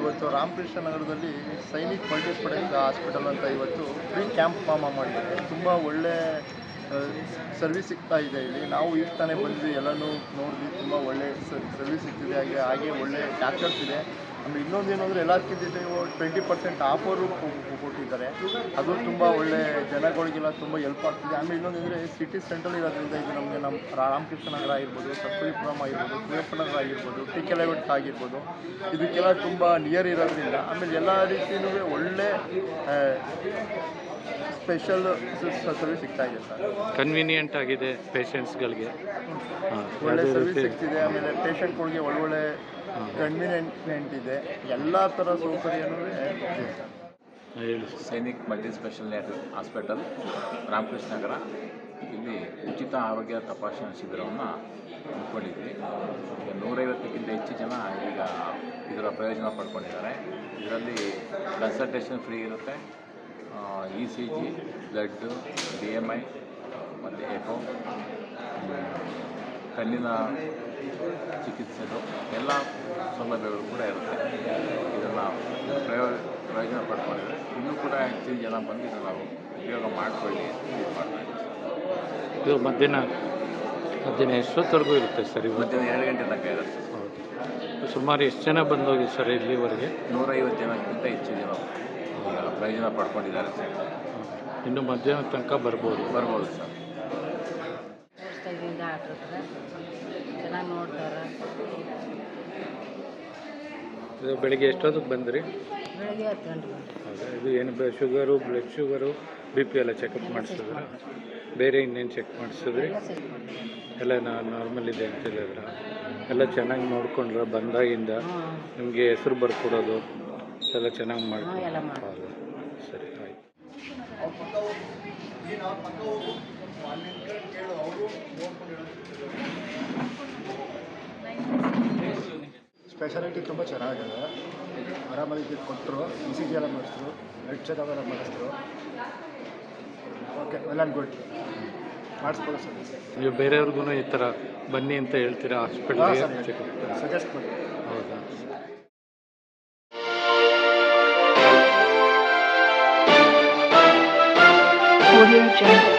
ಇವತ್ತು ರಾಮಕೃಷ್ಣ ನಗರದಲ್ಲಿ Sainik multispeciality hospital ಅಂತ ಇವತ್ತು ಫ್ರೀ ಕ್ಯಾಂಪ್ ಫಾರ್ಮ್ ಮಾಡಿದ್ದಾರೆ. ತುಂಬ ಒಳ್ಳೆ ಸರ್ವಿಸ್ ಸಿಗ್ತಾ ಇದೆ ಇಲ್ಲಿ. ನಾವು ಈಗ ತಾನೇ ಬಂದ್ವಿ, ಎಲ್ಲನೂ ನೋಡಿದ್ವಿ, ತುಂಬ ಒಳ್ಳೆ ಸರ್ವಿಸ್ ಸಿಗ್ತಿದೆ. ಹಾಗೆ ಒಳ್ಳೆ ಡಾಕ್ಟರ್ಸ್ ಇದೆ. ಆಮೇಲೆ ಇನ್ನೊಂದು ಏನಂದರೆ ಎಲ್ಲದಕ್ಕಿಂತ 20% ಆಫರು ಕೊಟ್ಟಿದ್ದಾರೆ. ಅದು ತುಂಬ ಒಳ್ಳೆ ಜನಗಳಿಗೆಲ್ಲ ತುಂಬ ಹೆಲ್ಪ್ ಆಗ್ತಿದೆ. ಆಮೇಲೆ ಇನ್ನೊಂದಂದರೆ ಸಿಟಿ ಸೆಂಟ್ರಲ್ ಇರೋದ್ರಿಂದ ಇದು ನಮ್ಮ ರಾಮಕೃಷ್ಣ ನಗರ ಆಗಿರ್ಬೋದು, ಕಸ್ತೂರಿಪುರಂ ಆಗಿರ್ಬೋದು, ಕುವೆಂಪು ನಗರ ಆಗಿರ್ಬೋದು, ಟಿ.ಕೆ. ಲೇಔಟ್ ಆಗಿರ್ಬೋದು, ಇದಕ್ಕೆಲ್ಲ ತುಂಬ ನಿಯರ್ ಇರೋದ್ರಿಂದ ಆಮೇಲೆ ಎಲ್ಲ ರೀತಿಯೂ ಒಳ್ಳೆ ಸ್ಪೆಷಲ್ ಸರ್ವಿಸ್ ಸಿಗ್ತಾ ಇದೆ ಸರ್. ಕನ್ವೀನಿಯೆಂಟ್ ಆಗಿದೆ ಪೇಷಂಟ್ಸ್ಗಳಿಗೆ, ಒಳ್ಳೆ ಸರ್ವಿಸ್ ಸಿಗ್ತಿದೆ. ಆಮೇಲೆ ಪೇಷಂಟ್ಗಳಿಗೆ ಒಳ್ಳೊಳ್ಳೆ ಕನ್ವೀನಿಯೆಂಟ್ ಇದೆ. ಎಲ್ಲ ಥರ ಸೌಕರ್ಯನೂ ಇದೆ sir. Sainik multi speciality hospital Ramakrishna Nagar ಇಲ್ಲಿ ಉಚಿತ ಆರೋಗ್ಯ ತಪಾಸಣಾ ಶಿಬಿರವನ್ನು ಹಮ್ಮಿಕೊಂಡಿದ್ವಿ. 150ಕ್ಕಿಂತ ಹೆಚ್ಚು ಜನ ಈಗ ಇದರ ಪ್ರಯೋಜನ ಪಡ್ಕೊಂಡಿದ್ದಾರೆ. ಇದರಲ್ಲಿ ಕನ್ಸಲ್ಟೇಷನ್ ಫ್ರೀ ಇರುತ್ತೆ. ECG, ಬ್ಲಡ್ಡು, BMI ಮತ್ತು ಎಕೋ, ಕಣ್ಣಿನ ಚಿಕಿತ್ಸೆದು ಎಲ್ಲ ಸೌಲಭ್ಯಗಳು ಕೂಡ ಇರುತ್ತೆ. ಇದನ್ನು ಪ್ರಯೋಜನ ಪಡ್ಕೊಂಡಿದ್ದಾರೆ. ಇನ್ನೂ ಕೂಡ ಹೆಚ್ಚಿನ ಜನ ಬಂದು ಇದನ್ನು ನಾವು ಉಪಯೋಗ ಮಾಡಿಕೊಳ್ಳಿ ಇದು ಮಾಡ್ತಾಯಿದ್ದೀವಿ. ಇದು ಮಧ್ಯಾಹ್ನ ಎಷ್ಟೊತ್ತವರೆಗೂ ಇರುತ್ತೆ ಸರ್? ಮಧ್ಯಾಹ್ನ 2 ಗಂಟೆ ತನಕ ಇರುತ್ತೆ. ಹೌದು. ಸುಮಾರು ಎಷ್ಟು ಜನ ಬಂದೋಗಿ ಸರ್ ಇಲ್ಲಿವರೆಗೆ? 150 ಜನಕ್ಕಿಂತ ಹೆಚ್ಚು ಜನ ಪ್ರಯೋಜನ ಪಡ್ಕೊಂಡಿದ್ದಾರೆ ಸರ್. ಇನ್ನು ಮಧ್ಯಾಹ್ನ ತನಕ ಬರ್ಬೋದು ಸರ್. ಚೆನ್ನಾಗಿ ನೋಡ್ತಾರೆ. ಇದು ಬೆಳಿಗ್ಗೆ ಎಷ್ಟೊತ್ತಿಗೆ ಬಂದ್ರಿ? ಬೆಳಗ್ಗೆ 10 ಗಂಟೆಗೆ. ಹೌದಾ? ಇದು ಏನು ಶುಗರು, ಬ್ಲಡ್ ಶುಗರು, BP ಎಲ್ಲ ಚೆಕಪ್ ಮಾಡಿಸಿದ್ರೆ? ಬೇರೆ ಇನ್ನೇನು ಚೆಕ್ ಮಾಡಿಸಿದ್ರಿ? ಎಲ್ಲ ನಾರ್ಮಲ್ ಇದೆ ಅಂತ ಹೇಳಿದ್ರ? ಎಲ್ಲ ಚೆನ್ನಾಗಿ ನೋಡ್ಕೊಂಡ್ರೆ ಬಂದಾಗಿಂದ ನಿಮಗೆ ಹೆಸರು ಬರ್ಕೊಡೋದು ಎಲ್ಲ ಚೆನ್ನಾಗಿ ಮಾಡ್ಕೊಂಡು? ಸರಿ, ಆಯ್ತು. ಸ್ಪೆಷಾಲಿಟಿ ತುಂಬ ಚೆನ್ನಾಗಿದೆ. ಆರಾಮಾಗಿ ಕೊಟ್ಟರು. ECG ಎಲ್ಲ ಮಾಡಿಸಿದ್ರು, ಬ್ಲಡ್ ಚೆಕಪ್ ಎಲ್ಲ ಮಾಡಿಸಿದ್ರು. Okay, well and good. ಮಾಡಿಸ್ಬೋದು ಸರ್. ನೀವು ಬೇರೆಯವ್ರಿಗೂ ಈ ಥರ ಬನ್ನಿ ಅಂತ ಹೇಳ್ತೀರಾ ಹಾಸ್ಪಿಟಲ್ಗೆ? ಚೆಕಪ್ ಸಜೆಸ್ಟ್ ಮಾಡಿ. ಹೌದಾ? Audio Jungle.